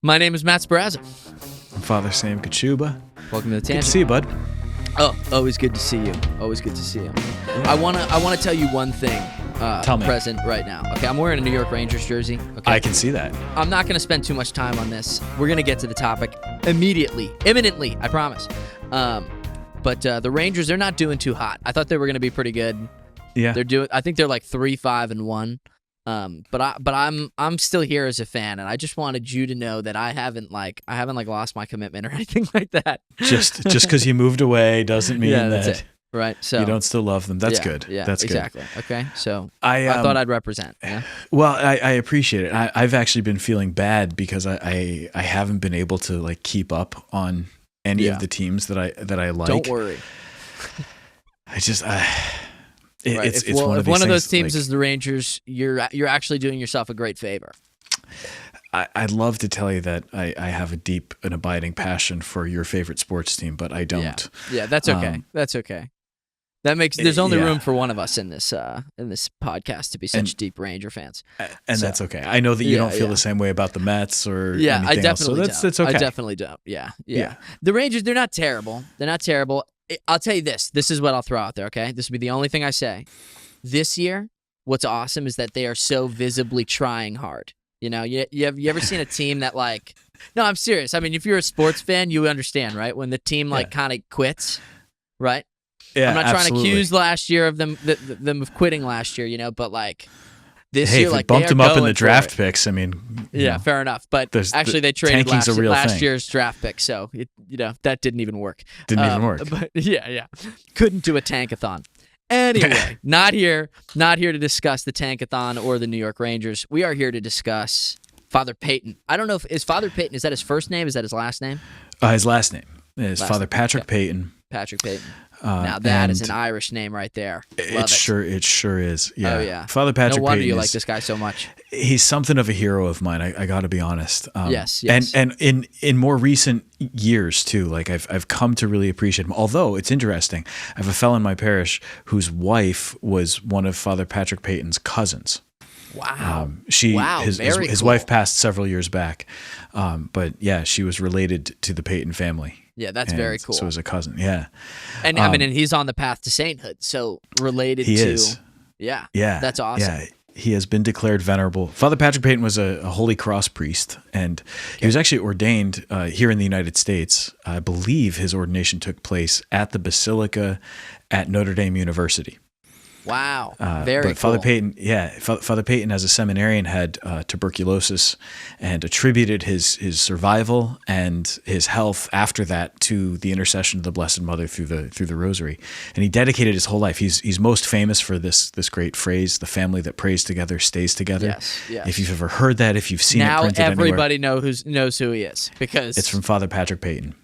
My name is Matt Sparazza. I'm Father Sam Kachuba. Welcome to the Good Tangent. to see you, bud. Oh, always good to see you. Always good to see you. I wanna tell you one thing. Tell me. Present right now. Okay, I'm wearing a New York Rangers jersey. Okay, I can see that. I'm not gonna spend too much time on this. We're gonna get to the topic imminently. I promise. But the Rangers, they're not doing too hot. I thought they were gonna be pretty good. Yeah. I think they're like 3-5-1. But I'm still here as a fan, and I just wanted you to know that I haven't lost my commitment or anything like that. Just because you moved away doesn't mean that's that it. Right. So you don't still love them. That's good. Yeah, that's exactly. good. Okay. So I thought I'd represent. Yeah. Well, I appreciate it. I've actually been feeling bad because I haven't been able to like keep up on any of the teams that I like. Don't worry. It's if one of these one of those things, teams is the Rangers, you're actually doing yourself a great favor. I'd love to tell you that I have a deep and abiding passion for your favorite sports team, but I don't. Yeah, that's okay. That's okay. There's only room for one of us in this podcast to be such deep Ranger fans, and that's okay. I know that you don't feel the same way about the Mets or I anything else, so definitely that's okay. I definitely don't. Yeah. The Rangers, they're not terrible. I'll tell you this. This is what I'll throw out there. Okay, this will be the only thing I say. This year, what's awesome is that they are so visibly trying hard. You know, you ever seen a team that like? No, I'm serious. I mean, if you're a sports fan, you understand, right? When the team kind of quits, right? Yeah, I'm not absolutely. trying to accuse last year of them of quitting last year, but like this year, if like it bumped they are them up in the going draft for it. picks. I mean, fair enough. But actually, they traded tanking's a real last thing. year's draft pick, so that didn't even work. Didn't even work. But couldn't do a tankathon. Anyway, not here to discuss the tankathon or the New York Rangers. We are here to discuss Father Peyton. I don't know is Father Peyton, is that his first name? Is that his last name? His last name is Father Patrick Peyton. Patrick Peyton. Now that is an Irish name right there. Love it. It sure is. Yeah. Oh yeah. Father Patrick Peyton. No wonder you like this guy so much. He's something of a hero of mine. I got to be honest. Yes. And in more recent years too, like I've come to really appreciate him. Although it's interesting, I have a fellow in my parish whose wife was one of Father Patrick Peyton's cousins. Wow. His wife passed several years back, but yeah, she was related to the Peyton family. Yeah, that's very cool. So as a cousin, yeah. And and he's on the path to sainthood, so related he to. is. Yeah. Yeah. That's awesome. Yeah. He has been declared venerable. Father Patrick Peyton was a Holy Cross priest, and he was actually ordained here in the United States. I believe his ordination took place at the Basilica at Notre Dame University. Wow, very but cool. Father Peyton, Father Peyton as a seminarian had tuberculosis and attributed his survival and his health after that to the intercession of the Blessed Mother through the Rosary, and he dedicated his whole life. He's most famous for this great phrase: "The family that prays together stays together." Yes. If you've ever heard that, if you've seen it printed anywhere, now everybody knows who he is because it's from Father Patrick Peyton.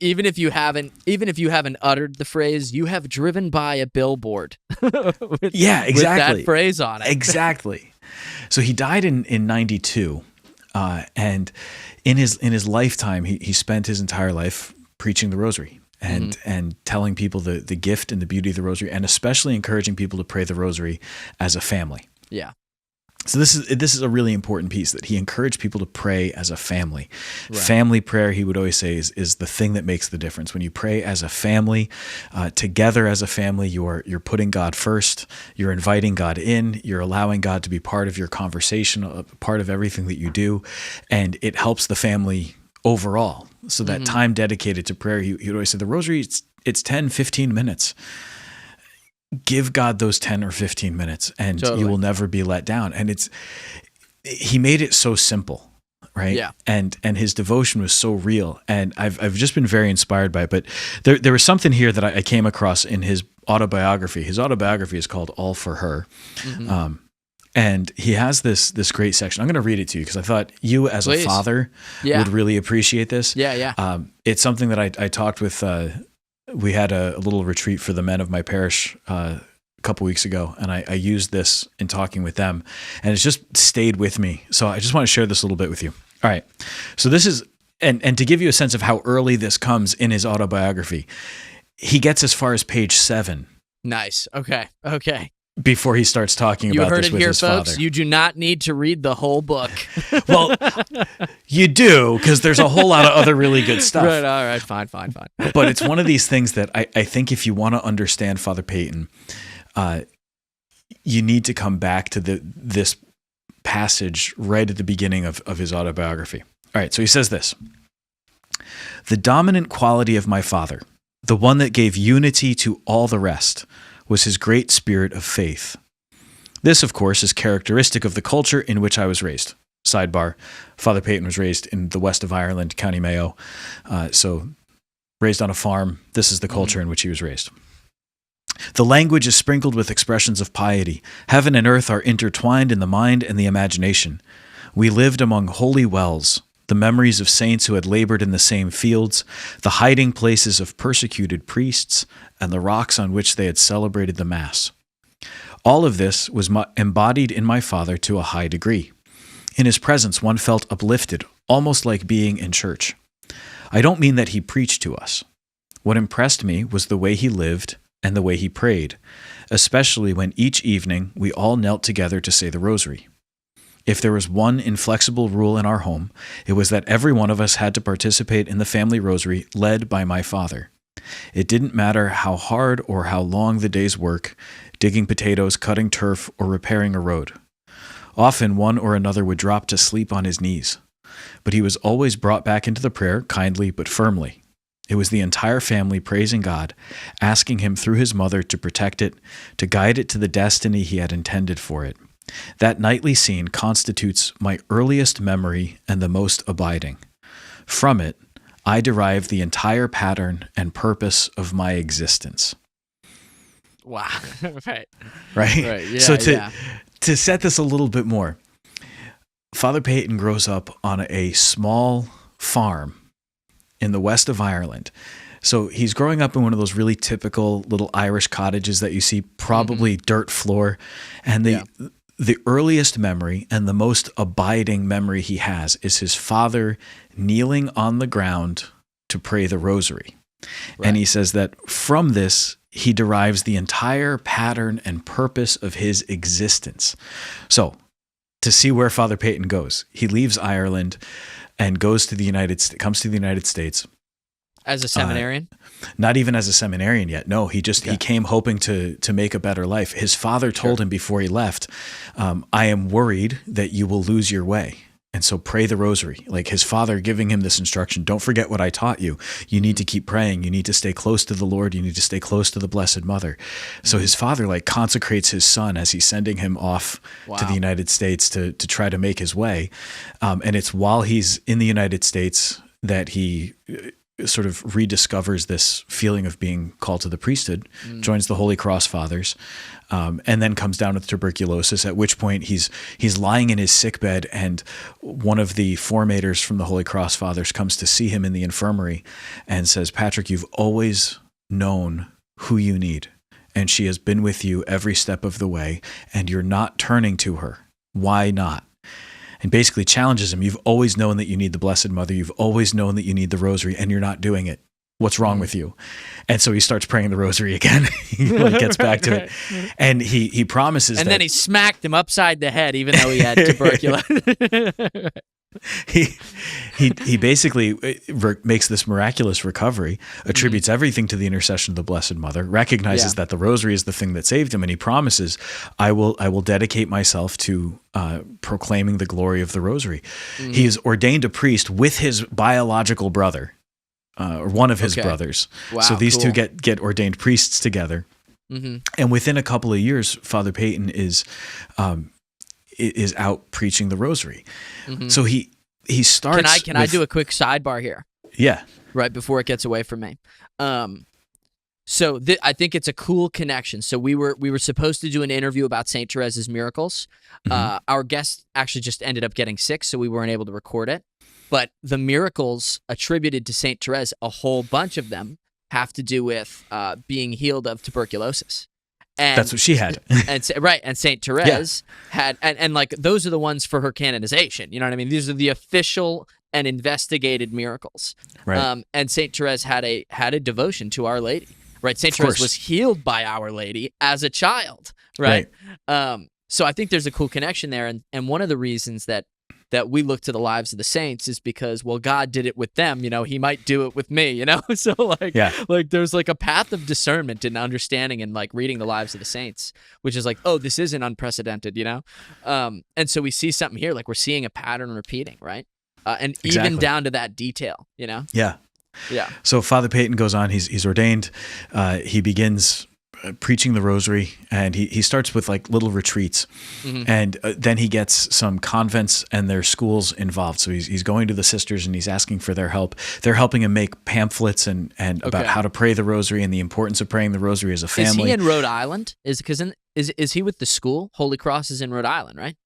Even if you haven't uttered the phrase, you have driven by a billboard. with that phrase on it. Exactly. So he died in 92, and in his lifetime, he spent his entire life preaching the Rosary and telling people the gift and the beauty of the Rosary, and especially encouraging people to pray the Rosary as a family. Yeah. So this is a really important piece, that he encouraged people to pray as a family. Right. Family prayer, he would always say, is the thing that makes the difference. When you pray as a family, together as a family, you're putting God first. You're inviting God in. You're allowing God to be part of your conversation, a part of everything that you do, and it helps the family overall. So that time dedicated to prayer, he would always say, the Rosary, it's 10, 15 minutes. Give God those 10 or 15 minutes and you will never be let down. And he made it so simple, right? Yeah. And his devotion was so real. And I've just been very inspired by it. But there was something here that I came across in his autobiography. His autobiography is called All for Her. And he has this great section. I'm going to read it to you because I thought you as a father would really appreciate this. Yeah. It's something that I talked with, we had a little retreat for the men of my parish a couple weeks ago, and I used this in talking with them, and it's just stayed with me. So I just want to share this a little bit with you. All right. So this is, and to give you a sense of how early this comes in his autobiography, he gets as far as page 7. Nice. Okay. before he starts talking You about heard this it with here, his folks. father. You do not need to read the whole book. Well, you do, because there's a whole lot of other really good stuff. Right, all right, fine. But it's one of these things that I think if you want to understand Father Peyton, you need to come back to this passage right at the beginning of his autobiography. All right, so he says this: "The dominant quality of my father, the one that gave unity to all the rest, was his great spirit of faith. This, of course, is characteristic of the culture in which I was raised." Sidebar, Father Peyton was raised in the west of Ireland, County Mayo. So raised on a farm. This is the culture in which he was raised. "The language is sprinkled with expressions of piety. Heaven and earth are intertwined in the mind and the imagination. We lived among holy wells, the memories of saints who had labored in the same fields, the hiding places of persecuted priests, and the rocks on which they had celebrated the Mass. All of this was embodied in my father to a high degree. In his presence, one felt uplifted, almost like being in church. I don't mean that he preached to us. What impressed me was the way he lived and the way he prayed, especially when each evening we all knelt together to say the Rosary. If there was one inflexible rule in our home, it was that every one of us had to participate in the family rosary led by my father. It didn't matter how hard or how long the day's work, digging potatoes, cutting turf, or repairing a road. Often one or another would drop to sleep on his knees, but he was always brought back into the prayer kindly but firmly. It was the entire family praising God, asking him through his mother to protect it, to guide it to the destiny he had intended for it. That nightly scene constitutes my earliest memory and the most abiding. From it, I derive the entire pattern and purpose of my existence." Wow. Right. Right? Yeah, So to set this a little bit more, Father Peyton grows up on a small farm in the west of Ireland. So he's growing up in one of those really typical little Irish cottages that you see, probably dirt floor. And the earliest memory and the most abiding memory he has is his father kneeling on the ground to pray the Rosary. Right. And he says that from this, he derives the entire pattern and purpose of his existence. So to see where Father Peyton goes, he leaves Ireland and goes to comes to the United States. As a seminarian? Not even as a seminarian yet. No, he came hoping to make a better life. His father told him before he left, I am worried that you will lose your way. And so pray the Rosary. Like his father giving him this instruction, don't forget what I taught you. You need to keep praying. You need to stay close to the Lord. You need to stay close to the Blessed Mother. So his father consecrates his son as he's sending him off to the United States to try to make his way. And it's while he's in the United States that he sort of rediscovers this feeling of being called to the priesthood, joins the Holy Cross Fathers, and then comes down with tuberculosis, at which point he's lying in his sickbed, and one of the formators from the Holy Cross Fathers comes to see him in the infirmary and says, "Patrick, you've always known who you need, and she has been with you every step of the way, and you're not turning to her. Why not?" And basically challenges him. You've always known that you need the Blessed Mother. You've always known that you need the Rosary, and you're not doing it. What's wrong with you? And so he starts praying the Rosary again. He gets back to it. And he promises and then he smacked him upside the head, even though he had tuberculosis. He basically makes this miraculous recovery, attributes everything to the intercession of the Blessed Mother, recognizes that the Rosary is the thing that saved him, and he promises, I will dedicate myself to proclaiming the glory of the Rosary. He is ordained a priest with his biological brother, or one of his brothers. Wow, so these two get ordained priests together. And within a couple of years, Father Peyton is out preaching the Rosary. So he starts. Can I do a quick sidebar here? Yeah. Right before it gets away from me. So I think it's a cool connection. So we were supposed to do an interview about Saint Therese's miracles. Our guest actually just ended up getting sick, so we weren't able to record it. But the miracles attributed to Saint Therese, a whole bunch of them have to do with being healed of tuberculosis. And that's what she had. and Saint Therese had, and like those are the ones for her canonization. You know what I mean? These are the official and investigated miracles. Right. And Saint Therese had a devotion to Our Lady. right? St. Therese was healed by Our Lady as a child, right? So I think there's a cool connection there. And one of the reasons that we look to the lives of the saints is because, well, God did it with them, he might do it with me, So like there's like a path of discernment and understanding and like reading the lives of the saints, which is like, oh, this isn't unprecedented, And so we see something here, like we're seeing a pattern repeating, right? And even down to that detail, Yeah. Yeah. So Father Peyton goes on, he's ordained, he begins preaching the Rosary, and he starts with like little retreats, and then he gets some convents and their schools involved. So he's going to the sisters and he's asking for their help. They're helping him make pamphlets and about how to pray the Rosary and the importance of praying the Rosary as a family. Is he in Rhode Island? Is he with the school? Holy Cross is in Rhode Island, right?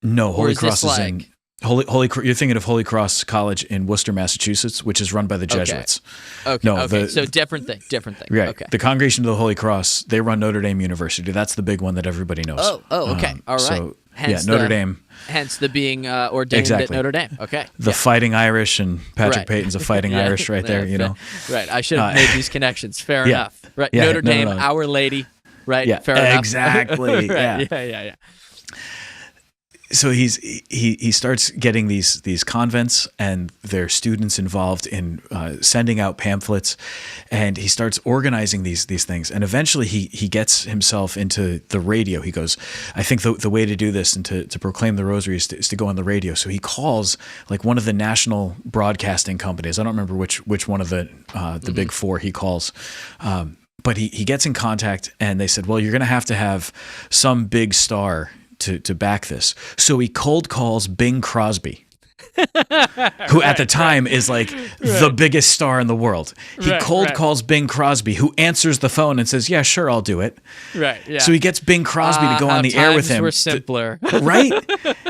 No, Holy Cross is in you're thinking of Holy Cross College in Worcester, Massachusetts, which is run by the Jesuits. Okay. No, so different thing. Right. Okay. The Congregation of the Holy Cross, they run Notre Dame University. That's the big one that everybody knows. Oh, okay. All right. So Notre Dame. Hence the being ordained at Notre Dame. Okay. The Fighting Irish, and Patrick Peyton's a Fighting Irish right there. Right. I should have made these connections. Fair enough. Right. Notre Dame, Our Lady. Right. Yeah. Fair enough. Exactly. Right. Yeah. So he starts getting these convents and their students involved in sending out pamphlets, and he starts organizing these things. And eventually he gets himself into the radio. He goes, I think the way to do this and to proclaim the Rosary is to go on the radio. So he calls like one of the national broadcasting companies. I don't remember which one of the big four he calls. But he gets in contact, and they said, well, you're going to have some big star to back this. So he cold calls Bing Crosby, who at the time is like the biggest star in the world. He cold calls Bing Crosby, who answers the phone and says, yeah, sure, I'll do it. Right. Yeah. So he gets Bing Crosby to go on the air with him. Were simpler. Right?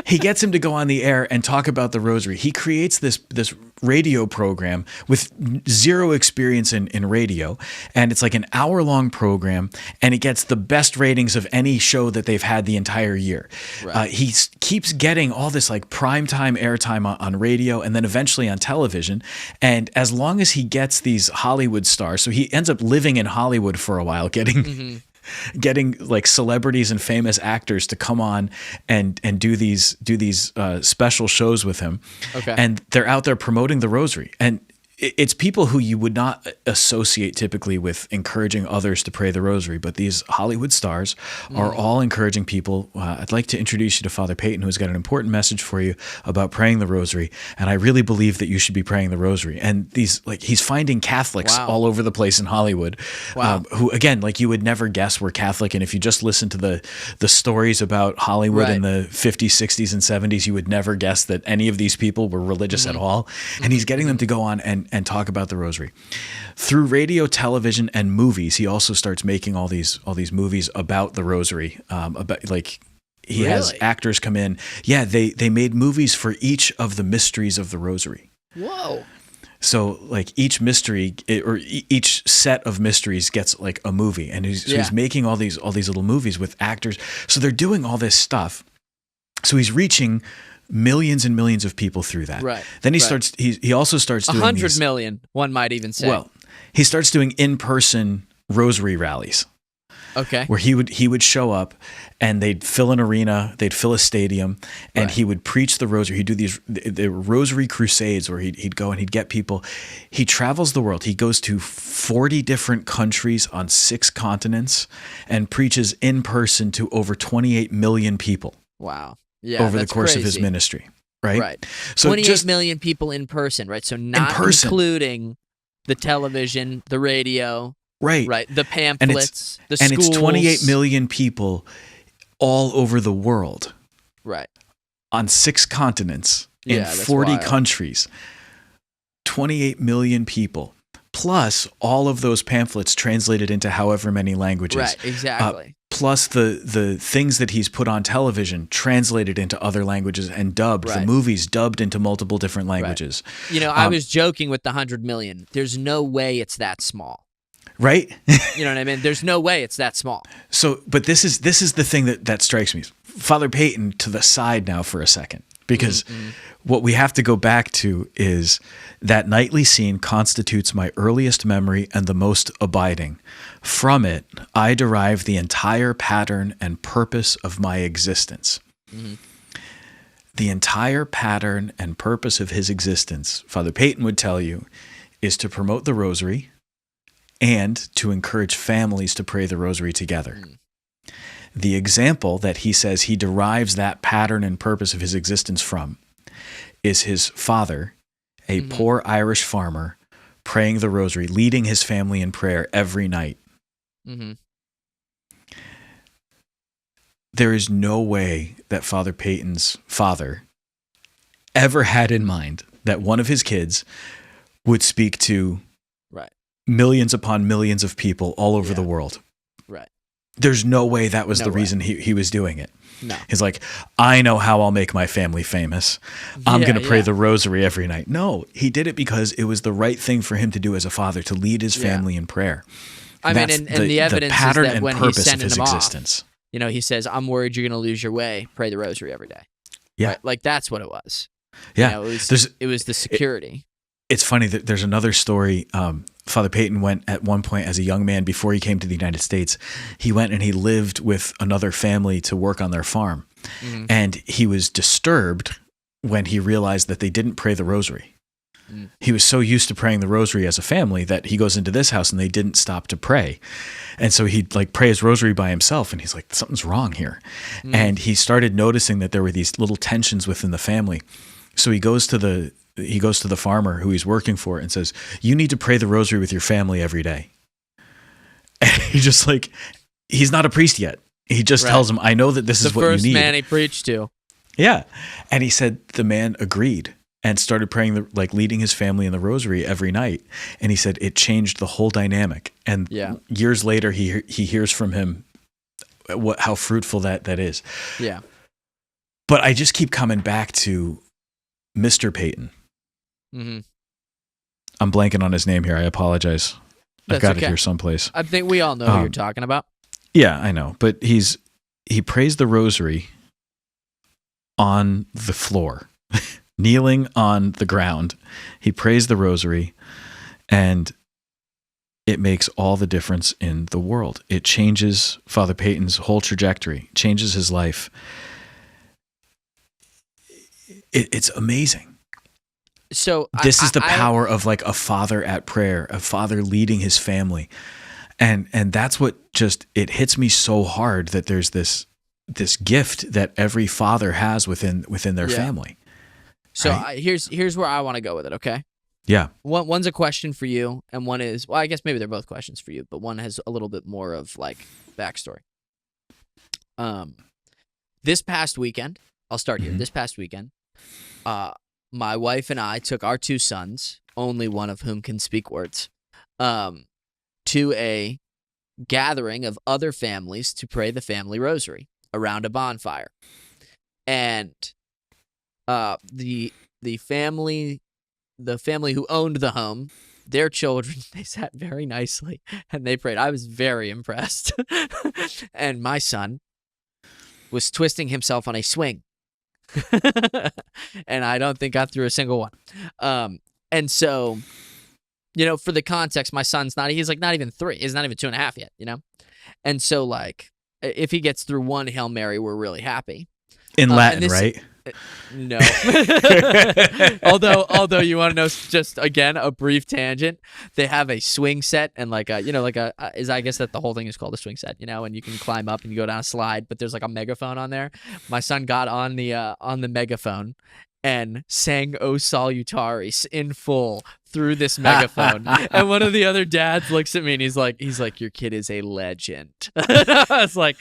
He gets him to go on the air and talk about the Rosary. He creates this radio program with zero experience in radio, and it's like an hour-long program, and it gets the best ratings of any show that they've had the entire year. Right. He keeps getting all this like primetime airtime on radio and then eventually on television, and as long as he gets these Hollywood stars, so he ends up living in Hollywood for a while, getting like celebrities and famous actors to come on and do these special shows with him. Okay. And they're out there promoting the Rosary. And it's people who you would not associate typically with encouraging others to pray the Rosary, but these Hollywood stars are all encouraging people. I'd like to introduce you to Father Peyton, who's got an important message for you about praying the Rosary, and I really believe that you should be praying the Rosary. And he's finding Catholics all over the place in Hollywood, who again, like you would never guess were Catholic. And if you just listen to the stories about Hollywood in the 50s, 60s, and 70s, you would never guess that any of these people were religious at all. And he's getting them to go on and talk about the Rosary. Through radio, television, and movies, he also starts making all these movies about the Rosary. He has actors come in. Yeah, they made movies for each of the mysteries of the Rosary. Whoa. So like each mystery or each set of mysteries gets like a movie, and he's making all these little movies with actors. So they're doing all this stuff. So he's reaching millions and millions of people through that. Right. Then he also starts doing 100 million, one might even say. Well, he starts doing in-person Rosary rallies. Okay. Where he would show up, and they'd fill an arena, they'd fill a stadium, and he would preach the Rosary. He'd do the Rosary crusades where he'd go and he'd get people. He travels the world. He goes to 40 different countries on 6 continents and preaches in person to over 28 million people. Wow. Yeah, over the course of his ministry, right? Right. So 28 million people in person, right? So not including the television, the radio, right? The pamphlets, the schools. And it's 28 million people all over the world, right? On 6 continents in 40 countries. 28 million people, plus all of those pamphlets translated into however many languages. Right, exactly. Plus the things that he's put on television translated into other languages and dubbed, the movies dubbed into multiple different languages. Right. I was joking with the 100 million. There's no way it's that small. Right? You know what I mean? There's no way it's that small. So, but this is the thing that strikes me. Father Peyton, to the side now for a second. Because what we have to go back to is that nightly scene constitutes my earliest memory and the most abiding. From it, I derive the entire pattern and purpose of my existence. The entire pattern and purpose of his existence, Father Peyton would tell you, is to promote the Rosary and to encourage families to pray the Rosary together. The example that he says he derives that pattern and purpose of his existence from is his father, a poor Irish farmer, praying the Rosary, leading his family in prayer every night. There is no way that Father Peyton's father ever had in mind that one of his kids would speak to millions upon millions of people all over the world. There's no way that was the reason he was doing it. No. He's like, I know how I'll make my family famous. I'm going to pray the Rosary every night. No, he did it because it was the right thing for him to do as a father, to lead his family in prayer. I mean, and the evidence the pattern is that and when purpose he's of sending his them existence. off, you know, he says, I'm worried you're going to lose your way. Pray the Rosary every day. Yeah. Right? Like, that's what it was. Yeah. You know, it was the security. It's funny that there's another story. Father Peyton went at one point as a young man before he came to the United States. He went and he lived with another family to work on their farm. And he was disturbed when he realized that they didn't pray the Rosary. He was so used to praying the Rosary as a family that he goes into this house and they didn't stop to pray. And so he'd like pray his Rosary by himself and he's like, something's wrong here. And he started noticing that there were these little tensions within the family. So he goes to the farmer who he's working for and says, you need to pray the Rosary with your family every day. And he just like, he's not a priest yet. He just tells him, I know that this is what you need. The first man he preached to. Yeah. And he said the man agreed and started praying, leading his family in the Rosary every night. And he said it changed the whole dynamic. And years later, he hears from him how fruitful that is. Yeah. But I just keep coming back to Mr. Peyton. I'm blanking on his name here. I apologize. I've got it here someplace. I think we all know who you're talking about. Yeah, I know. But he prays the Rosary on the floor, kneeling on the ground. He prays the Rosary, and it makes all the difference in the world. It changes Father Peyton's whole trajectory, changes his life. It's amazing. So this is the power of like a father at prayer, a father leading his family. And that's what just, it hits me so hard that there's this gift that every father has within their family. So right? Here's where I want to go with it, okay? Yeah. One's a question for you, and one is, well, I guess maybe they're both questions for you, but one has a little bit more of like backstory. This past weekend, I'll start here. This past weekend, my wife and I took our two sons, only one of whom can speak words, to a gathering of other families to pray the family rosary around a bonfire. And the family who owned the home, their children, they sat very nicely and they prayed. I was very impressed. And my son was twisting himself on a swing. And I don't think I threw a single one. And so, you know, for the context, my son's he's like not even 3. He's not even 2.5 yet, you know? And so like, if he gets through one Hail Mary, we're really happy. In Latin, right? No. although you want to know, just again, a brief tangent, they have a swing set and I guess that the whole thing is called a swing set, you know, and you can climb up and you go down a slide, but there's like a megaphone on there. My son got on the megaphone and sang O Salutaris in full through this megaphone. And one of the other dads looks at me and he's like, your kid is a legend. I was like,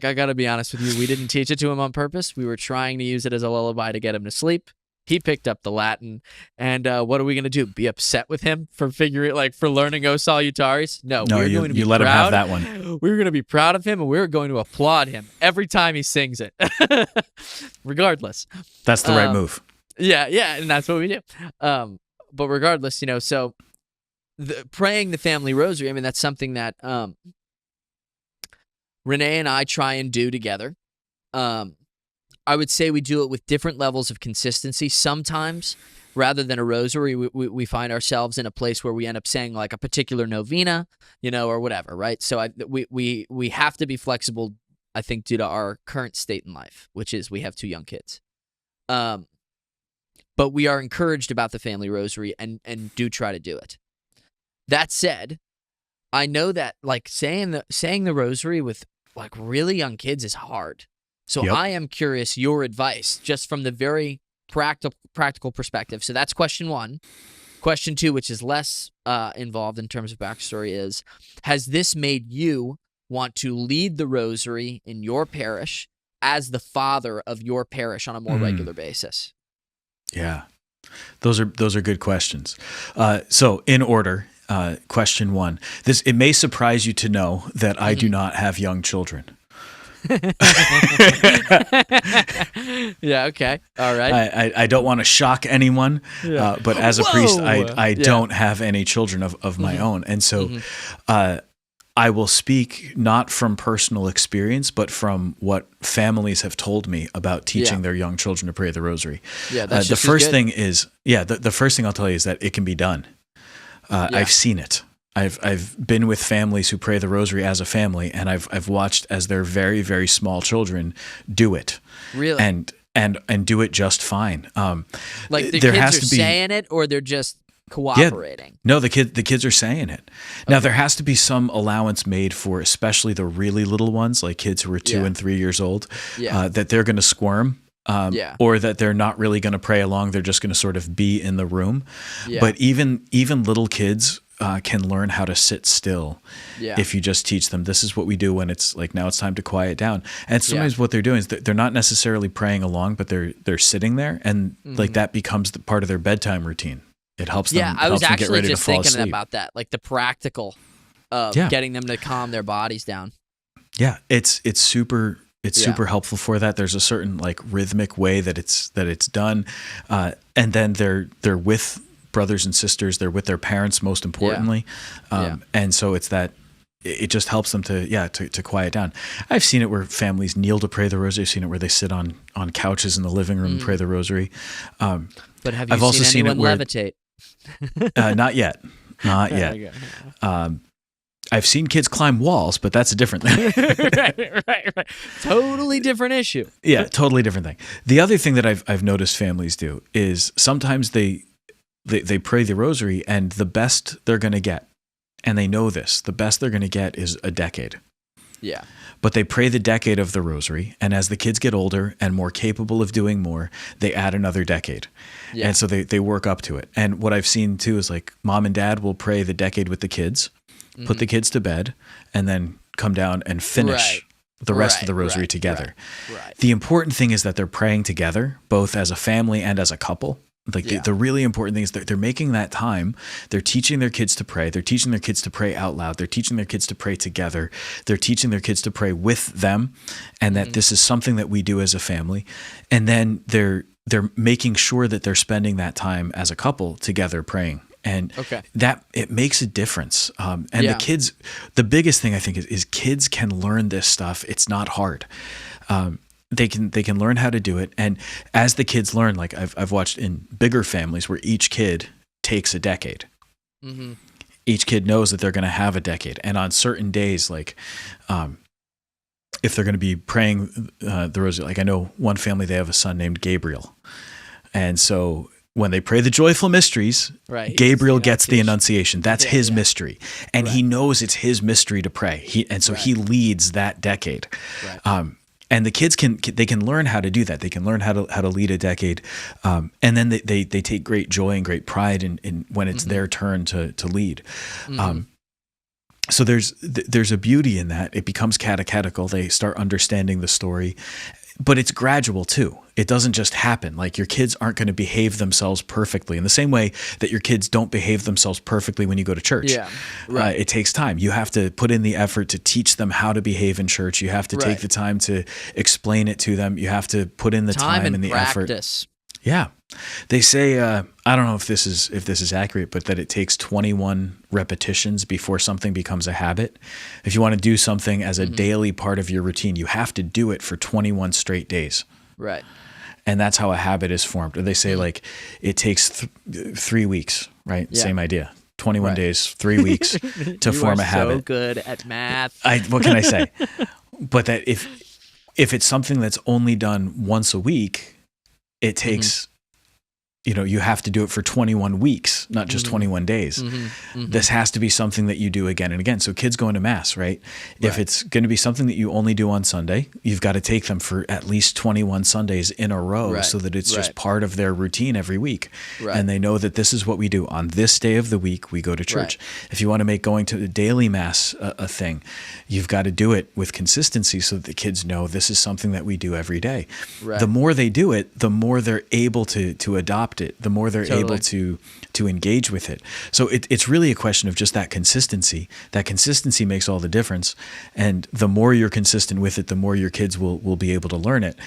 I gotta be honest with you. We didn't teach it to him on purpose. We were trying to use it as a lullaby to get him to sleep. He picked up the Latin, and what are we gonna do? Be upset with him for learning O Salutaris? No, we're going to be let proud. him have that one. We were going to be proud of him, and we were going to applaud him every time he sings it, regardless. That's the right move. Yeah, and that's what we do. But regardless, you know, so praying the family rosary, I mean, that's something that Renee and I try and do together. I would say we do it with different levels of consistency. Sometimes, rather than a rosary, we find ourselves in a place where we end up saying like a particular novena, or whatever, right? So we have to be flexible, I think, due to our current state in life, which is we have 2 young kids. But we are encouraged about the family rosary and do try to do it. That said, I know that like saying the rosary with like really young kids is hard. So Yep. I am curious your advice just from the very practical perspective. So that's question 1. Question 2, which is less involved in terms of backstory, is, has this made you want to lead the rosary in your parish as the father of your parish on a more regular basis? Yeah, those are good questions. So in order, question 1. It may surprise you to know that I do not have young children. Yeah, okay. All right. I don't want to shock anyone, but as a priest, I don't have any children of my own. And so I will speak not from personal experience, but from what families have told me about teaching their young children to pray the rosary. Yeah, that's the first thing is, the first thing I'll tell you is that it can be done. I've seen it. I've been with families who pray the rosary as a family, and I've watched as their very, very small children do it. Really? And do it just fine. Like the there kids has are to be, saying it, or they're just cooperating? No, the kids are saying it. Now there has to be some allowance made for especially the really little ones, like kids who are 2 and 3 years old, that they're going to squirm. Or that they're not really going to pray along. They're just going to sort of be in the room. Yeah. But even little kids can learn how to sit still if you just teach them. This is what we do when it's like, now it's time to quiet down. And sometimes what they're doing is they're not necessarily praying along, but they're sitting there, and like that becomes part of their bedtime routine. It helps them. Yeah, I was actually just thinking asleep. about that, like the practical of getting them to calm their bodies down. Yeah, it's super. It's super helpful for that. There's a certain like rhythmic way that it's done, and then they're with brothers and sisters. They're with their parents, most importantly, and so it's that. It just helps them to quiet down. I've seen it where families kneel to pray the rosary. I've seen it where they sit on couches in the living room and pray the rosary. But have you seen anyone levitate? Not yet. Not yet. I've seen kids climb walls, but that's a different thing. Right. Totally different issue. Yeah, totally different thing. The other thing that I've noticed families do is sometimes they pray the rosary, and the best they're going to get, and they know this, the best they're going to get is a decade. Yeah. But they pray the decade of the rosary, and as the kids get older and more capable of doing more, they add another decade. Yeah. And so they work up to it. And what I've seen too is like mom and dad will pray the decade with the kids, put the kids to bed, and then come down and finish the rest of the rosary together. Right. The important thing is that they're praying together, both as a family and as a couple. Like the really important thing is that they're making that time. They're teaching their kids to pray. They're teaching their kids to pray out loud. They're teaching their kids to pray together. They're teaching their kids to pray with them, and that this is something that we do as a family. And then they're making sure that they're spending that time as a couple together praying. And that it makes a difference. And the kids, the biggest thing I think is kids can learn this stuff. It's not hard. They can learn how to do it. And as the kids learn, like I've watched in bigger families where each kid takes a decade. Mm-hmm. Each kid knows that they're going to have a decade. And on certain days, like if they're going to be praying the rosary, like I know one family, they have a son named Gabriel. And so when they pray the joyful mysteries, Gabriel gets the Annunciation. That's his mystery. And he knows it's his mystery to pray. He leads that decade. Right. And the kids can learn how to do that. They can learn how to lead a decade, and then they take great joy and great pride in when it's their turn to lead. So there's a beauty in that. It becomes catechetical. They start understanding the story, but it's gradual too. It doesn't just happen. Like your kids aren't going to behave themselves perfectly in the same way that your kids don't behave themselves perfectly when you go to church. Yeah, right. It takes time. You have to put in the effort to teach them how to behave in church. You have to take the time to explain it to them. You have to put in the time and the practice. Effort. Yeah. They say, I don't know if this is accurate, but that it takes 21 repetitions before something becomes a habit. If you want to do something as a daily part of your routine, you have to do it for 21 straight days. Right. And that's how a habit is formed. Or they say like it takes 3 weeks, right? Yeah. Same idea. 21 Right. days, 3 weeks to form a habit. So good at math. What can I say? But that if it's something that's only done once a week, it takes, you have to do it for 21 weeks, not just 21 days. This has to be something that you do again and again. So kids going to mass, right? If it's going to be something that you only do on Sunday, you've got to take them for at least 21 Sundays in a row so that it's just part of their routine every week. Right. And they know that this is what we do. On this day of the week, we go to church. If you want to make going to the daily mass a thing, you've got to do it with consistency so that the kids know this is something that we do every day. The more they do it, the more they're able to adopt it, the more they're able to engage with it. So it's really a question of just that consistency. That consistency makes all the difference. And the more you're consistent with it, the more your kids will be able to learn it.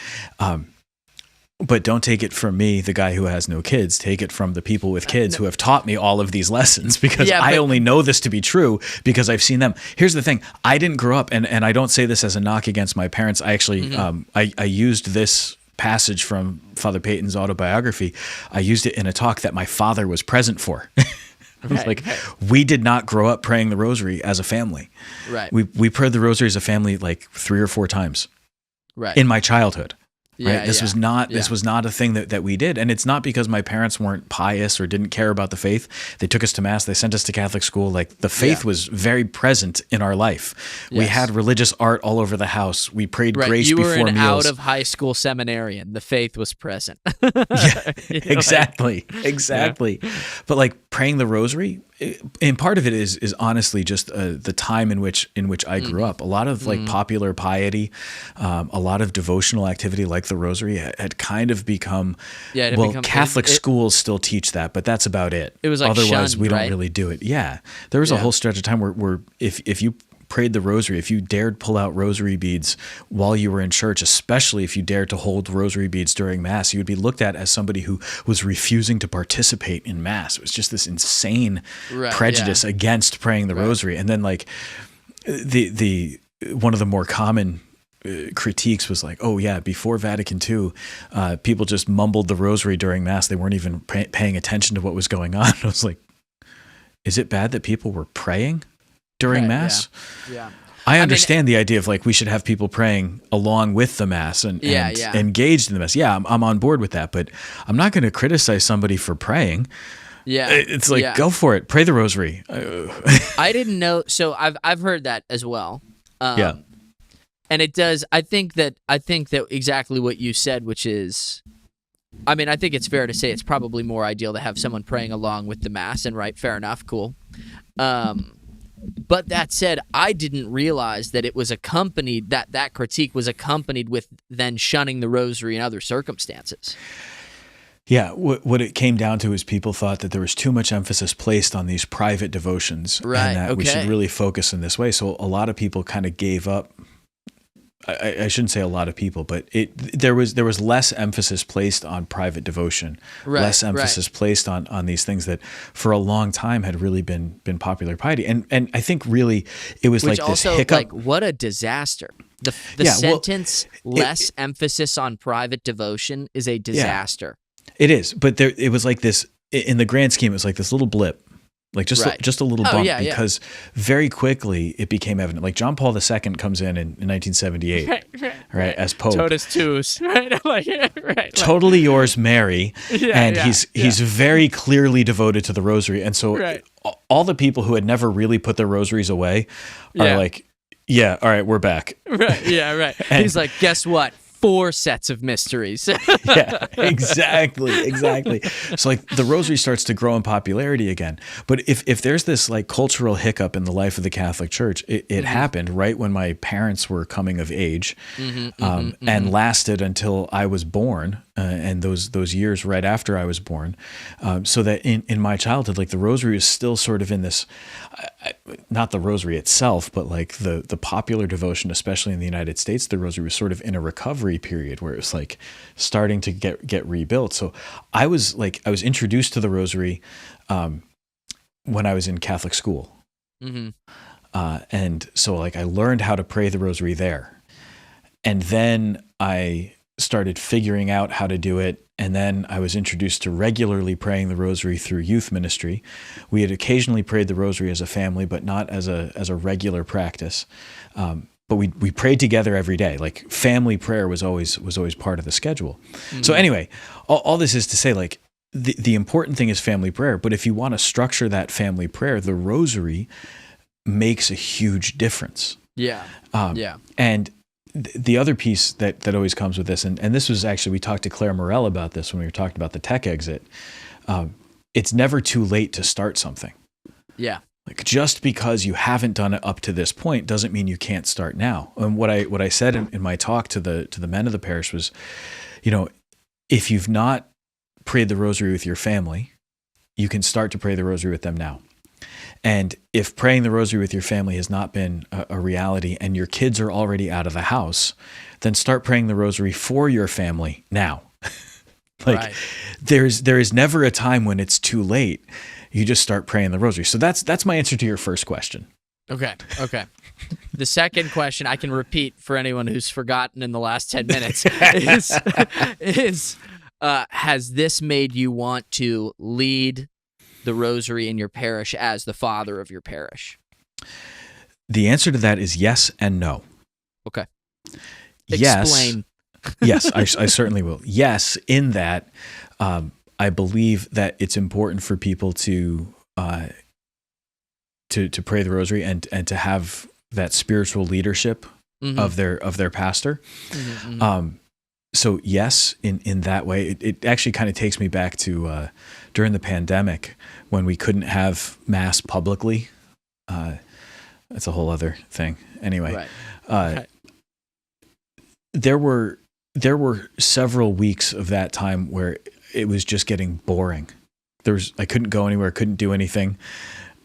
But don't take it from me, the guy who has no kids. Take it from the people with kids who have taught me all of these lessons, because I only know this to be true because I've seen them. Here's the thing. I didn't grow up, and I don't say this as a knock against my parents. I actually, I used this passage from Father Peyton's autobiography. I used it in a talk that my father was present for. We did not grow up praying the rosary as a family. Right. We prayed the rosary as a family like 3 or 4 times in my childhood. Right. This was not a thing that we did. And it's not because my parents weren't pious or didn't care about the faith. They took us to mass. They sent us to Catholic school. Like the faith was very present in our life. We had religious art all over the house. We prayed grace before meals. You were an out of high school seminarian. The faith was present. Exactly. But like praying the rosary, and part of it is honestly just the time in which I grew up. A lot of like popular piety, a lot of devotional activity like the rosary had kind of become, Catholic schools still teach that, but that's about it. It was like otherwise shunned, we don't really do it. Yeah. There was a whole stretch of time where if you prayed the rosary, if you dared pull out rosary beads while you were in church, especially if you dared to hold rosary beads during mass, you would be looked at as somebody who was refusing to participate in mass. It was just this insane prejudice against praying the rosary. And then like the one of the more common critiques was like, oh yeah, before Vatican II, people just mumbled the rosary during mass. They weren't even paying attention to what was going on. I was like, is it bad that people were praying during mass? Yeah. I understand the idea of like we should have people praying along with the mass and engaged in the mass. Yeah, I'm on board with that, but I'm not going to criticize somebody for praying. Yeah, it's like go for it, pray the rosary. I didn't know, so I've heard that as well. And it does. I think that exactly what you said, which is, I mean, I think it's fair to say it's probably more ideal to have someone praying along with the mass, and fair enough, cool. But that said, I didn't realize that it was accompanied, that critique was accompanied with then shunning the rosary in other circumstances. Yeah, what it came down to is people thought that there was too much emphasis placed on these private devotions, and that we should really focus in this way. So a lot of people kind of gave up. I shouldn't say a lot of people, but there was less emphasis placed on private devotion, less emphasis placed on these things that for a long time had really been popular piety, and I think really it was which like this also, hiccup. like, what a disaster! The sentence less emphasis on private devotion is a disaster. It is, but it was like this in the grand scheme. It was like this little blip. Like just a little bump, because very quickly it became evident. Like John Paul II comes in 1978, right, as Pope. Totus tuus, right? Totally yours, Mary, and he's very clearly devoted to the rosary, and so all the people who had never really put their rosaries away are like, yeah, all right, we're back. Right. And he's like, guess what? 4 sets of mysteries. Yeah, exactly. So like the rosary starts to grow in popularity again. But if there's this like cultural hiccup in the life of the Catholic Church, it happened right when my parents were coming of age, and lasted until I was born, and those years right after I was born, so that in my childhood, like the rosary is still sort of in this, not the rosary itself, but like the popular devotion, especially in the United States, the rosary was sort of in a recovery period where it was like starting to get rebuilt. So I was introduced to the rosary when I was in Catholic school, and so like I learned how to pray the rosary there, and then I started figuring out how to do it. And then I was introduced to regularly praying the rosary through youth ministry. We had occasionally prayed the rosary as a family, but not as a regular practice. But we prayed together every day. Like family prayer was always part of the schedule. Mm-hmm. So anyway, all this is to say, like, the important thing is family prayer. But if you want to structure that family prayer, the rosary makes a huge difference. Yeah. And the other piece that always comes with this, and this was actually, we talked to Claire Morell about this when we were talking about the tech exit. It's never too late to start something. Yeah. Like, just because you haven't done it up to this point doesn't mean you can't start now. And what I said in my talk to the men of the parish was, if you've not prayed the rosary with your family, you can start to pray the rosary with them now. And if praying the rosary with your family has not been a reality and your kids are already out of the house, then start praying the rosary for your family now. Right. there is never a time when it's too late. You just start praying the rosary. So that's my answer to your first question. Okay. The second question I can repeat for anyone who's forgotten in the last 10 minutes is has this made you want to lead the rosary in your parish as the father of your parish? The answer to that is yes and no. Okay. Explain. Yes, I certainly will. Yes, in that I believe that it's important for people to pray the rosary and to have that spiritual leadership mm-hmm. of their pastor. Mm-hmm. So yes, in that way, it actually kind of takes me back to during the pandemic when we couldn't have mass publicly. That's a whole other thing. Anyway, right. There were several weeks of that time where it was just getting boring. I couldn't go anywhere, couldn't do anything,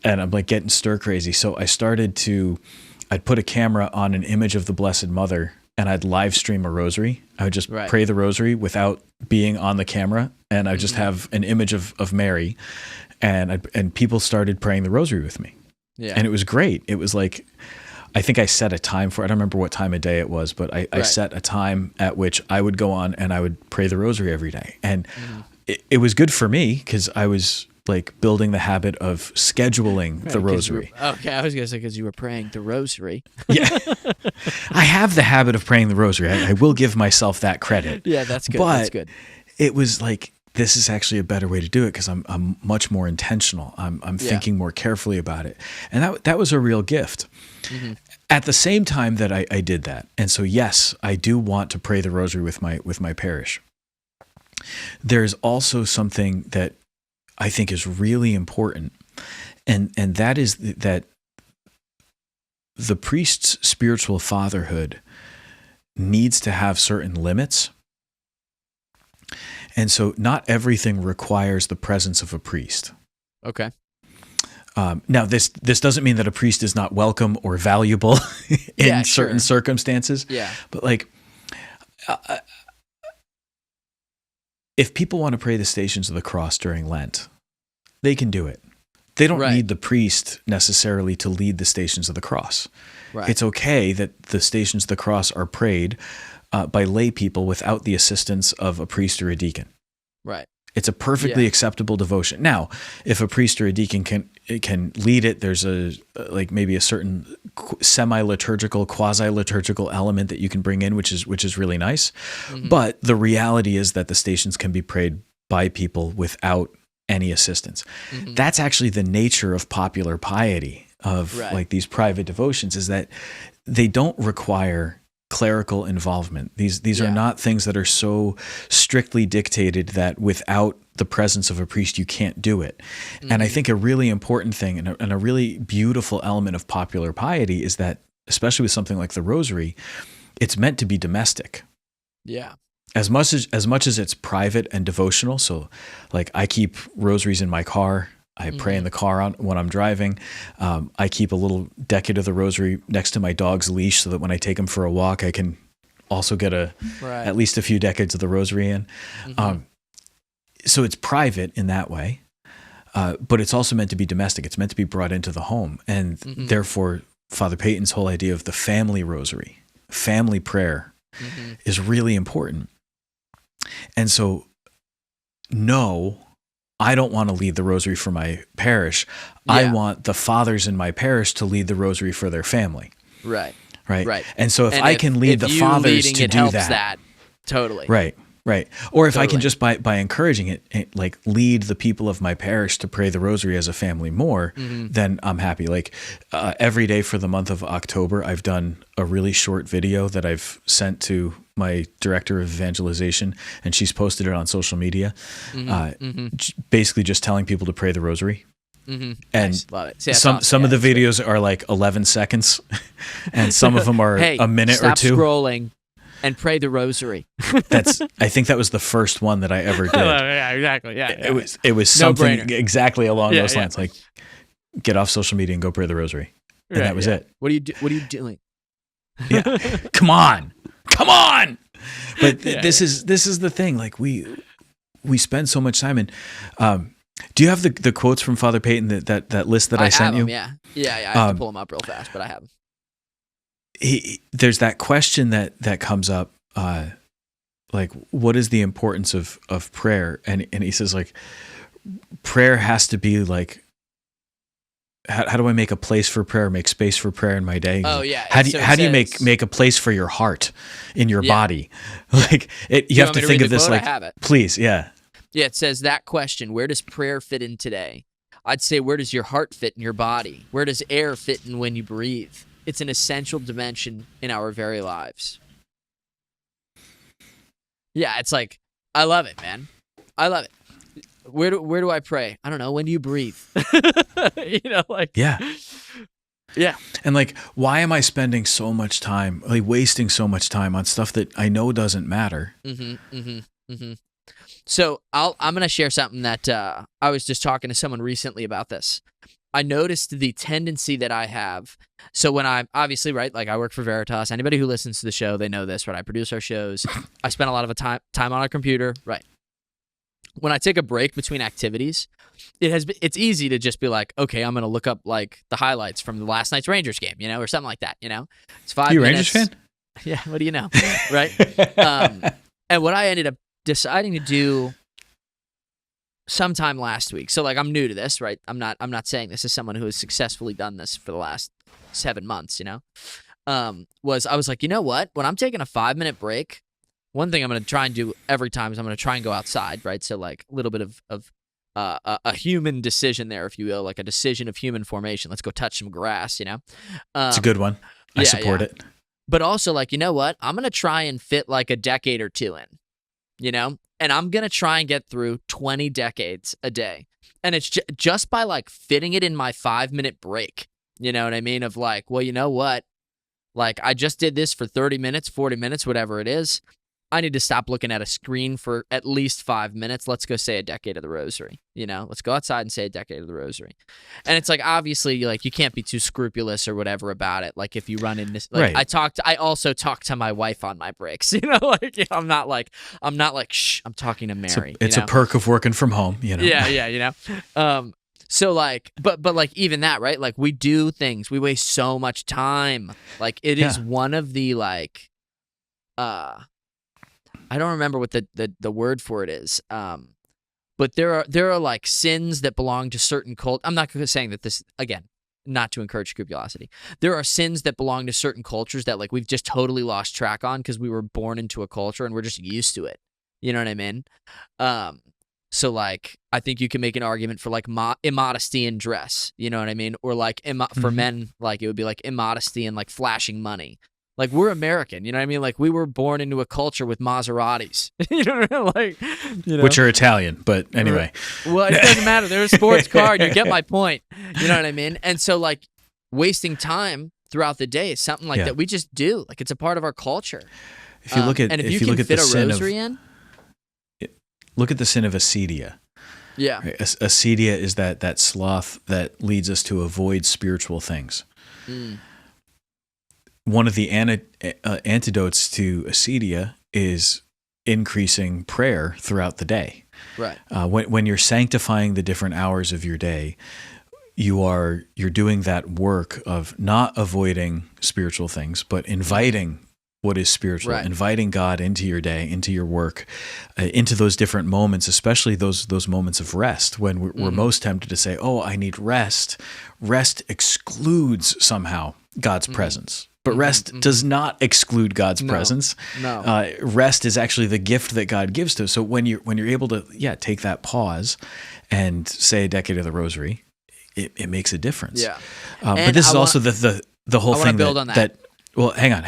and I'm like getting stir crazy. So I'd put a camera on an image of the Blessed Mother, and I'd live stream a rosary. I would just pray the rosary without being on the camera, and I would just have an image of Mary, and people started praying the rosary with me. Yeah. And it was great. It was like, I think I set a time for it. I don't remember what time of day it was, but I set a time at which I would go on and I would pray the rosary every day. And it was good for me because I was like building the habit of scheduling the rosary. Okay, I was going to say because you were praying the rosary. Yeah. I have the habit of praying the rosary. I will give myself that credit. Yeah, that's good. But that's good. It was like, this is actually a better way to do it because I'm much more intentional. I'm thinking more carefully about it. And that was a real gift. Mm-hmm. At the same time that I did that. And so, yes, I do want to pray the rosary with my parish. There's also something that I think is really important. And that is that the priest's spiritual fatherhood needs to have certain limits. And so not everything requires the presence of a priest. Okay. Now, this doesn't mean that a priest is not welcome or valuable in certain circumstances. Yeah. But like, if people want to pray the Stations of the Cross during Lent, they can do it. They don't need the priest necessarily to lead the Stations of the Cross. Right. It's okay that the Stations of the Cross are prayed by lay people without the assistance of a priest or a deacon. Right. It's a perfectly acceptable devotion. Now, if a priest or a deacon can lead it, there's maybe a certain semi-liturgical, quasi-liturgical element that you can bring in, which is really nice. Mm-hmm. But the reality is that the stations can be prayed by people without any assistance. Mm-hmm. That's actually the nature of popular piety, of like these private devotions, is that they don't require clerical involvement. These are not things that are so strictly dictated that without the presence of a priest you can't do it. Mm-hmm. And I think a really important thing and a really beautiful element of popular piety is that, especially with something like the rosary, it's meant to be domestic. Yeah. As much as it's private and devotional. So like I keep rosaries in my car. I pray in the car when I'm driving. I keep a little decade of the rosary next to my dog's leash so that when I take him for a walk, I can also get at least a few decades of the rosary in. Mm-hmm. So it's private in that way, but it's also meant to be domestic. It's meant to be brought into the home. And therefore, Father Peyton's whole idea of the family rosary, family prayer, is really important. And so, no, I don't want to lead the rosary for my parish. Yeah. I want the fathers in my parish to lead the rosary for their family. Right. Right. And so if I can lead the you fathers leading to it do helps that. Totally. Right. Or if I can Totally. just by encouraging it, like lead the people of my parish to pray the rosary as a family more, then I'm happy. Like every day for the month of October, I've done a really short video that I've sent to my director of evangelization, and she's posted it on social media, basically just telling people to pray the rosary. And Nice. Love it. See, some of the videos are like 11 seconds, and some of them are a minute or two. Stop scrolling and pray the rosary. I think that was the first one that I ever did. Yeah, exactly. Yeah. It was something No-brainer. exactly along those lines, like get off social media and go pray the rosary, and that was it. What are you doing? Yeah, come on. But this is the thing. Like we spend so much time in. Do you have the quotes from Father Peyton that list that I sent you? Yeah. I have to pull them up real fast, but I have them. There's that question that comes up, like, what is the importance of prayer? And he says, like, prayer has to be like, how do I make a place for prayer, make space for prayer in my day? Oh yeah. How do you make a place for your heart in your body? Like you have to think of this like, please, yeah. Yeah, it says that question, where does prayer fit in today? I'd say, where does your heart fit in your body? Where does air fit in when you breathe? It's an essential dimension in our very lives. Yeah, it's like, I love it, man. I love it. Where do I pray? I don't know. When do you breathe? Yeah. And like, why am I spending so much time, like wasting so much time on stuff that I know doesn't matter? So I'm going to share something that I was just talking to someone recently about this. I noticed the tendency that I have. So when I'm obviously, right, like I work for Veritas. Anybody who listens to the show, they know this, right? I produce our shows. I spend a lot of time on our computer, right? When I take a break between activities, it's easy to just be like, okay, I'm going to look up like the highlights from the last night's Rangers game, or something like that, It's 5 minutes. You a Rangers fan? Yeah, what do you know, right? And what I ended up deciding to do sometime last week. So like I'm new to this, right? I'm not saying this as someone who has successfully done this for the last 7 months, I was like, you know what? When I'm taking a 5-minute break, one thing I'm going to try and do every time is I'm going to try and go outside, right? So like a little bit of a human decision there, if you will, like a decision of human formation. Let's go touch some grass, It's a good one. I support it. But also like, you know what? I'm going to try and fit like a decade or two in, and I'm going to try and get through 20 decades a day. And it's just by like fitting it in my 5-minute break. You know what I mean? Of like, well, you know what? Like I just did this for 30 minutes, 40 minutes, whatever it is. I need to stop looking at a screen for at least 5 minutes. Let's go say a decade of the rosary. Let's go outside and say a decade of the rosary. And it's like, obviously, like you can't be too scrupulous or whatever about it. Like if you run in this, like right. I also talk to my wife on my breaks. I'm not like, shh, I'm talking to Mary. It's a perk of working from home. Yeah. So like, but like even that, right? Like we do things, we waste so much time. Like it is one of the like, I don't remember what the word for it is. But there are like sins that belong to certain cult. I'm not saying that this, again, not to encourage scrupulosity. There are sins that belong to certain cultures that like we've just totally lost track on because we were born into a culture and we're just used to it. You know what I mean? So like I think you can make an argument for like immodesty in dress. You know what I mean? Or like for men, like it would be like immodesty and like flashing money. Like we're American, you know what I mean? Like we were born into a culture with Maseratis, which are Italian, but anyway. Well, it doesn't matter. They're a sports car. You get my point. You know what I mean? And so like wasting time throughout the day is something like that we just do. Like it's a part of our culture. If you look at and if you can fit a rosary in, look at the sin of acedia. Yeah, right? Acedia is that sloth that leads us to avoid spiritual things. One of the antidotes to acedia is increasing prayer throughout the day. Right. When you're sanctifying the different hours of your day, you're doing that work of not avoiding spiritual things, but inviting what is spiritual, Right. inviting God into your day, into your work, into those different moments, especially those moments of rest when we're most tempted to say, oh, I need rest. Rest excludes somehow God's presence. But rest does not exclude God's presence. No. Rest is actually the gift that God gives to us. So when you're able to take that pause and say a decade of the Rosary, it makes a difference. Yeah. But this is also the whole thing build on that. Well, hang on,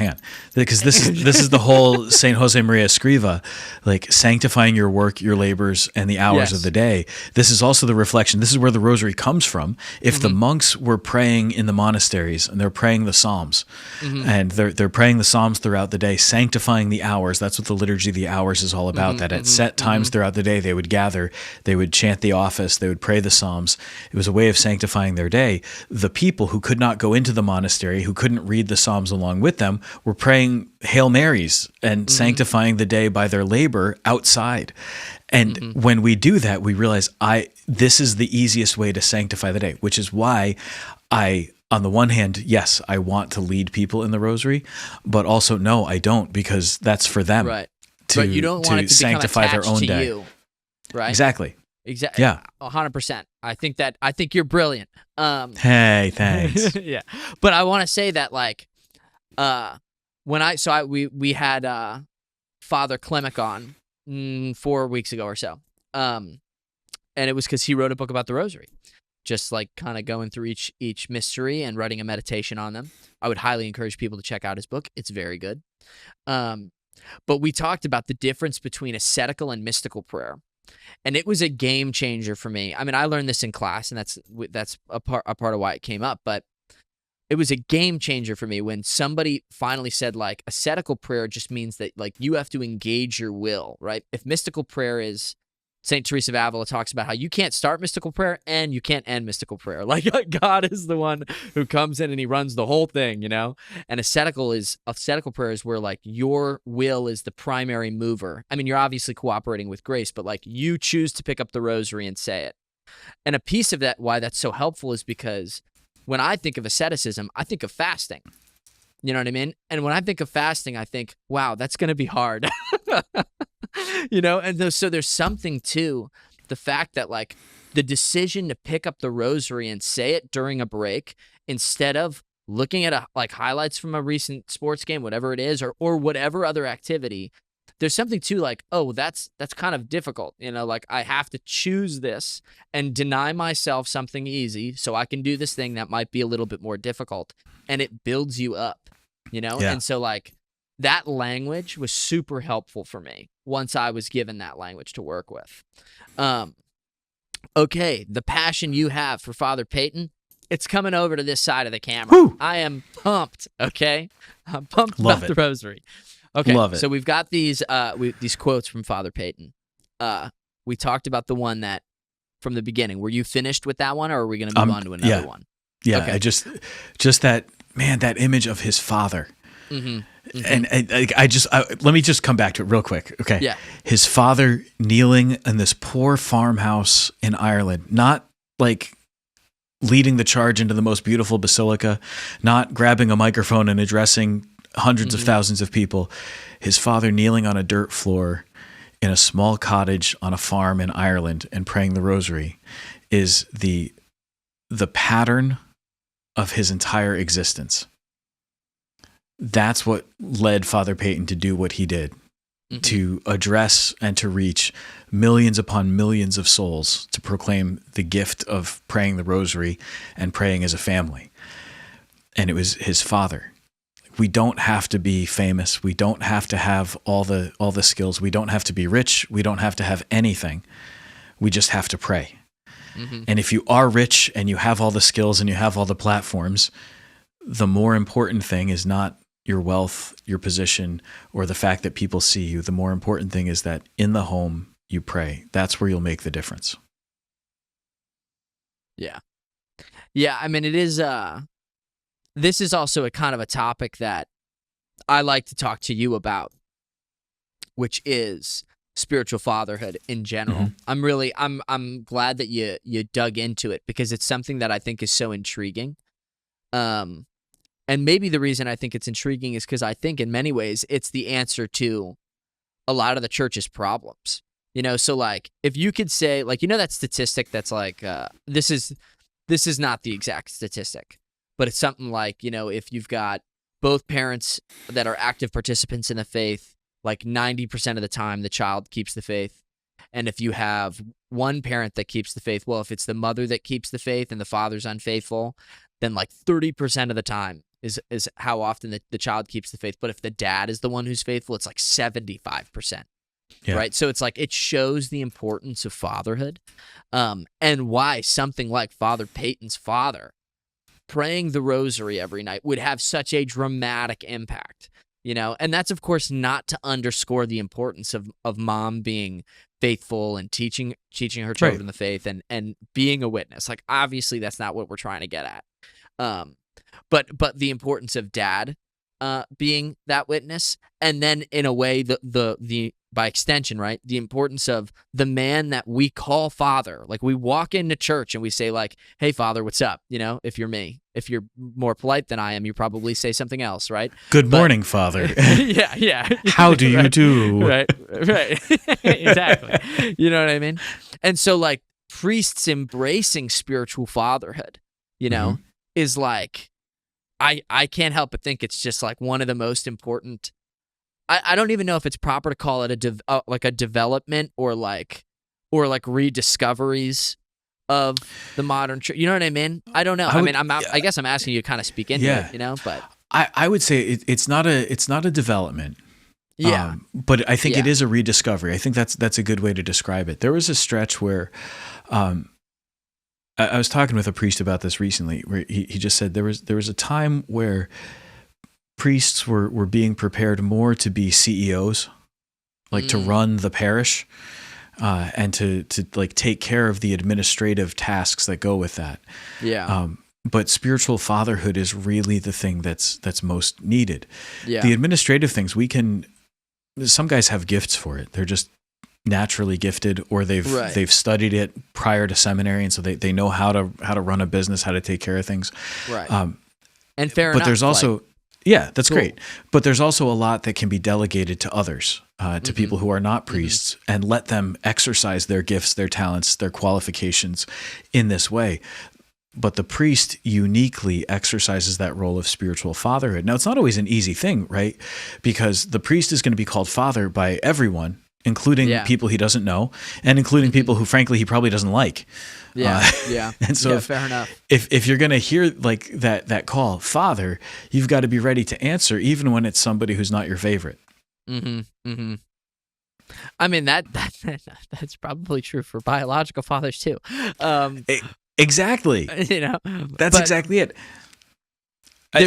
because this is the whole Saint Jose Maria Escriva, like sanctifying your work, your labors, and the hours of the day. This is also the reflection. This is where the Rosary comes from. If the monks were praying in the monasteries and they're praying the Psalms, and they're praying the Psalms throughout the day, sanctifying the hours. That's what the liturgy of the hours is all about. That at set times throughout the day they would gather, they would chant the office, they would pray the Psalms. It was a way of sanctifying their day. The people who could not go into the monastery, who couldn't read the Psalms along with them, were praying Hail Marys and sanctifying the day by their labor outside. And when we do that, we realize this is the easiest way to sanctify the day, which is why on the one hand, yes, I want to lead people in the Rosary, but also no, I don't, because that's for them. Right. But you don't want it to sanctify become their own to day. You, right? Exactly. Yeah. 100%. I think you're brilliant. Hey, thanks. Yeah. But I want to say that, like, we had Father Clemic on 4 weeks ago or so, and it was because he wrote a book about the Rosary, just like kind of going through each mystery and writing a meditation on them. I would highly encourage people to check out his book. It's very good. But we talked about the difference between ascetical and mystical prayer, and it was a game changer for me. I mean, I learned this in class, and that's a part of why it came up, but it was a game changer for me when somebody finally said, like, ascetical prayer just means that, like, you have to engage your will, right? If mystical prayer is, St. Teresa of Avila talks about how you can't start mystical prayer and you can't end mystical prayer. Like, God is the one who comes in and he runs the whole thing, you know? And ascetical prayer is where, like, your will is the primary mover. I mean, you're obviously cooperating with grace, but, like, you choose to pick up the Rosary and say it. And a piece of that, why that's so helpful, is because when I think of asceticism, I think of fasting. You know what I mean? And when I think of fasting, I think, wow, that's going to be hard. You know? And so there's something to the fact that, like, the decision to pick up the Rosary and say it during a break instead of looking at like highlights from a recent sports game, whatever it is, or whatever other activity, there's something to, like, oh, that's kind of difficult. You know, like, I have to choose this and deny myself something easy so I can do this thing that might be a little bit more difficult. And it builds you up, you know? Yeah. And so, like, that language was super helpful for me once I was given that language to work with. Okay, the passion you have for Father Peyton, it's coming over to this side of the camera. Woo! I am pumped, okay? I'm pumped Love about it. the Rosary. Okay, Love it. so we've got these quotes from Father Peyton. We talked about the one that from the beginning. Were you finished with that one, or are we going to move on to another one? Yeah, okay. I just that image of his father. And let me just come back to it real quick. Okay. Yeah. His father kneeling in this poor farmhouse in Ireland, not like leading the charge into the most beautiful basilica, not grabbing a microphone and addressing hundreds of thousands of people. His father kneeling on a dirt floor in a small cottage on a farm in Ireland and praying the Rosary is the pattern of his entire existence. That's what led Father Peyton to do what he did, to address and to reach millions upon millions of souls, to proclaim the gift of praying the Rosary and praying as a family. And it was his father. We don't have to be famous. We don't have to have all the skills. We don't have to be rich. We don't have to have anything. We just have to pray. And if you are rich and you have all the skills and you have all the platforms, the more important thing is not your wealth, your position, or the fact that people see you. The more important thing is that in the home you pray. That's where you'll make the difference. Yeah. Yeah, I mean, it is this is also a kind of a topic that I like to talk to you about, which is spiritual fatherhood in general. I'm glad that you dug into it because it's something that I think is so intriguing. And And maybe the reason I think it's intriguing is because I think in many ways it's the answer to a lot of the church's problems. So like if you could say, like, that statistic that's like this is not the exact statistic, but it's something like, if you've got both parents that are active participants in the faith, like 90% of the time the child keeps the faith. And if you have one parent that keeps the faith, well, if it's the mother that keeps the faith and the father's unfaithful, then like 30% of the time is how often the child keeps the faith. But if the dad is the one who's faithful, it's like 75%. Yeah. Right. So it's like it shows the importance of fatherhood, and why something like Father Peyton's father praying the Rosary every night would have such a dramatic impact. And that's, of course, not to underscore the importance of mom being faithful and teaching her children the faith and being a witness. Like, obviously, that's not what we're trying to get at. But the importance of dad being that witness, and then in a way the by extension, right, the importance of the man that we call father. Like, we walk into church and we say, like, hey, father, what's up? If you're me. If you're more polite than I am, you probably say something else, right? Good morning, father. Yeah. How do you do? Right. Exactly. You know what I mean? And so, like, priests embracing spiritual fatherhood, is like, I can't help but think it's just like one of the most important. I don't even know if it's proper to call it a development or rediscoveries of the modern church. You know what I mean? I don't know. I guess I'm asking you to kind of speak into it, but I would say it's not a development. Yeah. But I think it is a rediscovery. I think that's a good way to describe it. There was a stretch where I was talking with a priest about this recently, where he just said there was a time where priests were being prepared more to be CEOs, like to run the parish, and to like take care of the administrative tasks that go with that. Yeah. But spiritual fatherhood is really the thing that's most needed. Yeah. The administrative things, some guys have gifts for it. They're just naturally gifted, or they've studied it prior to seminary, and so they know how to run a business, how to take care of things. Right. And fair enough. But there's also that's cool. Great. But there's also a lot that can be delegated to others, to people who are not priests, and let them exercise their gifts, their talents, their qualifications in this way. But the priest uniquely exercises that role of spiritual fatherhood. Now, it's not always an easy thing, right? Because the priest is going to be called father by everyone, including people he doesn't know, and including people who, frankly, he probably doesn't like. And so, fair enough. If you're going to hear like that call, father, you've got to be ready to answer, even when it's somebody who's not your favorite. I mean that's probably true for biological fathers too. Exactly. That's exactly it.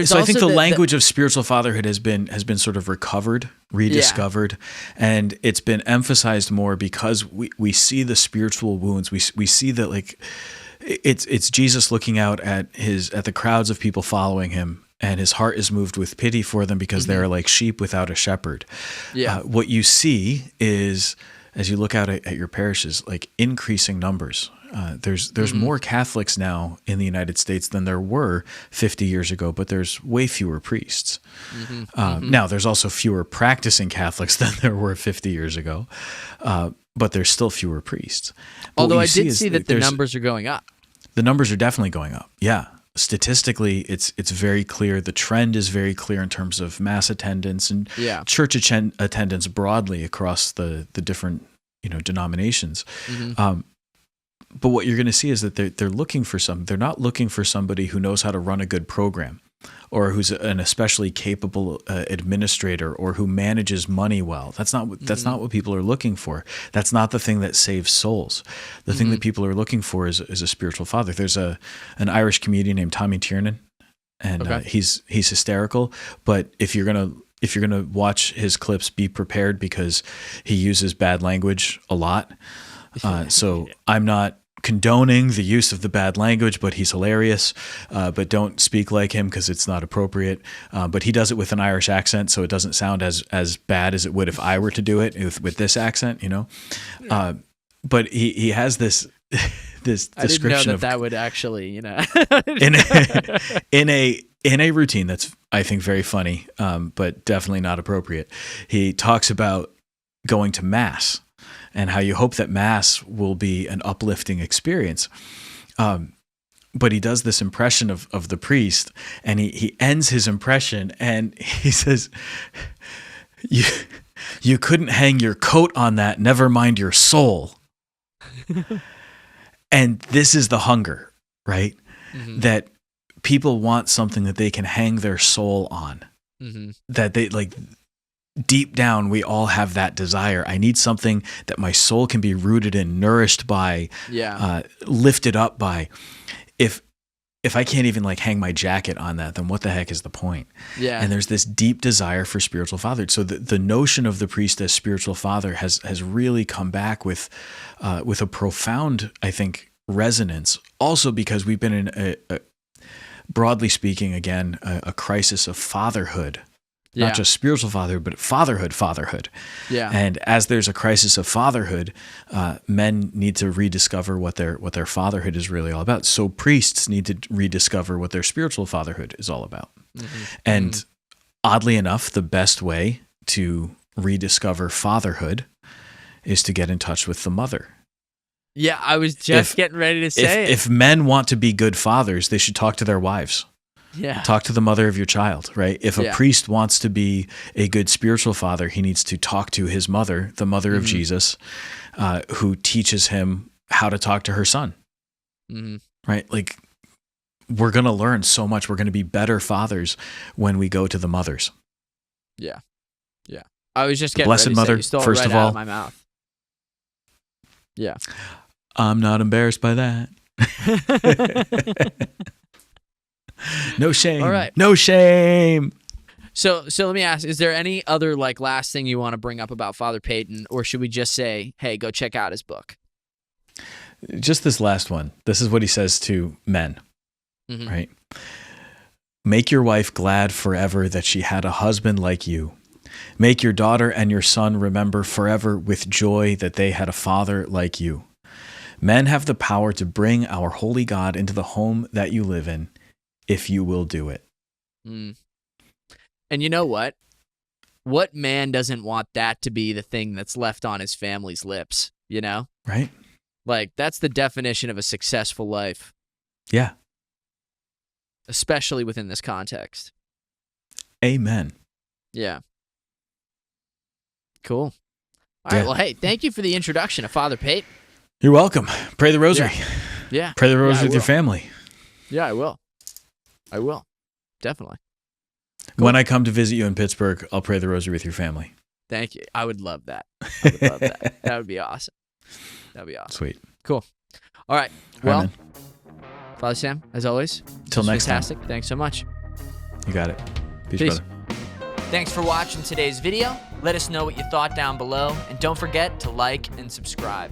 So I think the language of spiritual fatherhood has been sort of recovered, rediscovered, and it's been emphasized more because we see the spiritual wounds. We see that, like, it's Jesus looking out at the crowds of people following him, and his heart is moved with pity for them because they're like sheep without a shepherd. Yeah. What you see is, as you look out at your parishes, like increasing numbers. There's more Catholics now in the United States than there were 50 years ago, but there's way fewer priests. Now, there's also fewer practicing Catholics than there were 50 years ago, but there's still fewer priests. Although I did see that the numbers are going up. The numbers are definitely going up, yeah. Statistically, it's very clear. The trend is very clear in terms of mass attendance and church attendance broadly across the different denominations. But what you're going to see is that they're looking for they're not looking for somebody who knows how to run a good program, or who's an especially capable administrator, or who manages money well. That's not what people are looking for. That's not the thing that saves souls. The thing that people are looking for is a spiritual father. There's an Irish comedian named Tommy Tiernan, and he's hysterical. But if you're gonna watch his clips, be prepared, because he uses bad language a lot. So I'm not condoning the use of the bad language, but he's hilarious. But don't speak like him because it's not appropriate. But he does it with an Irish accent, so it doesn't sound as bad as it would if I were to do it with this accent, But he has this description I didn't know that would actually, in in a routine that's, I think, very funny, but definitely not appropriate. He talks about going to Mass and how you hope that Mass will be an uplifting experience. But he does this impression of the priest, and he ends his impression, and he says, you couldn't hang your coat on that, never mind your soul. And this is the hunger, right? Mm-hmm. That people want something that they can hang their soul on. Mm-hmm. That they like deep down, we all have that desire. I need something that my soul can be rooted in, nourished by, lifted up by. If I can't even like hang my jacket on that, then what the heck is the point? Yeah. And there's this deep desire for spiritual fatherhood. So the notion of the priest as spiritual father has really come back with a profound, I think, resonance. Also because we've been in a broadly speaking, again, a crisis of fatherhood. Yeah. Not just spiritual fatherhood, but fatherhood. Yeah. And as there's a crisis of fatherhood, men need to rediscover what their fatherhood is really all about. So priests need to rediscover what their spiritual fatherhood is all about. Mm-hmm. And oddly enough, the best way to rediscover fatherhood is to get in touch with the mother. Yeah, I was just getting ready to say it. If men want to be good fathers, they should talk to their wives. Yeah. Talk to the mother of your child, right? If a priest wants to be a good spiritual father, he needs to talk to his mother, the mother of Jesus, who teaches him how to talk to her son, right? Like, we're going to learn so much. We're going to be better fathers when we go to the mothers. Yeah. Yeah. I was just getting Blessed ready Mother, to say, you stole first it right of all. out of my mouth. Yeah. I'm not embarrassed by that. No shame. All right. No shame. So let me ask, is there any other like last thing you want to bring up about Father Peyton, or should we just say, hey, go check out his book? Just this last one. This is what he says to men, right? Make your wife glad forever that she had a husband like you. Make your daughter and your son remember forever with joy that they had a father like you. Men have the power to bring our holy God into the home that you live in, if you will do it. And you know what? What man doesn't want that to be the thing that's left on his family's lips, you know? Right. Like, that's the definition of a successful life. Yeah. Especially within this context. Amen. Yeah. Cool. All right, well, hey, thank you for the introduction of Father Peyton. You're welcome. Pray the rosary. Yeah. Pray the rosary with your family. Yeah, I will. Definitely. Cool. When I come to visit you in Pittsburgh, I'll pray the rosary with your family. Thank you. I would love that. That would be awesome. That'd be awesome. Sweet. Cool. All right. Well, Father Sam, as always, till next fantastic. time. Thanks so much. You got it. Peace, brother. Thanks for watching today's video. Let us know what you thought down below, and don't forget to like and subscribe.